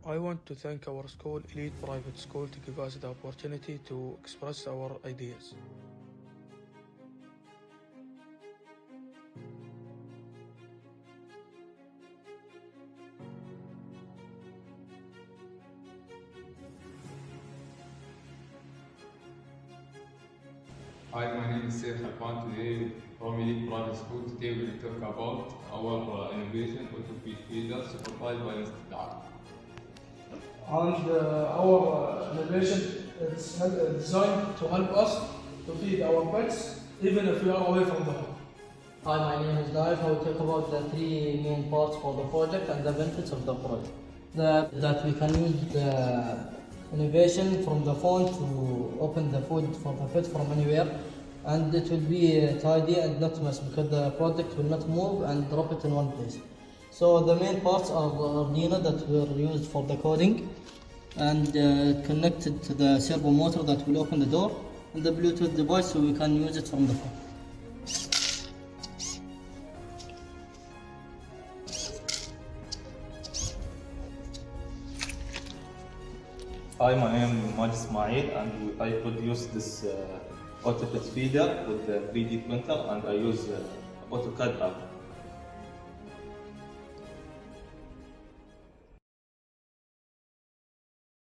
I want to thank our school, Elite Private School, to give us the opportunity to express our ideas. Hi, my name is Saif Khalfan. Today from Elite Private School. Today we will talk about our innovation auto-feed feeder supervised by Mr. Duaa. And our innovation is designed to help us to feed our pets even if we are away from the home. Hi, my name is Daif. I will talk about the three main parts for the project and the benefits of the project. That we can use the innovation from the phone to open the food for the pet from anywhere, and it will be tidy and not mess because the product will not move and drop it in one place. So the main parts are the Arduino that were used for the coding and connected to the servo motor that will open the door, and the Bluetooth device so we can use it from the phone. Hi, my name is Majd Ismail, and I produce this AutoFit feeder with the 3D printer, and I use AutoCAD app.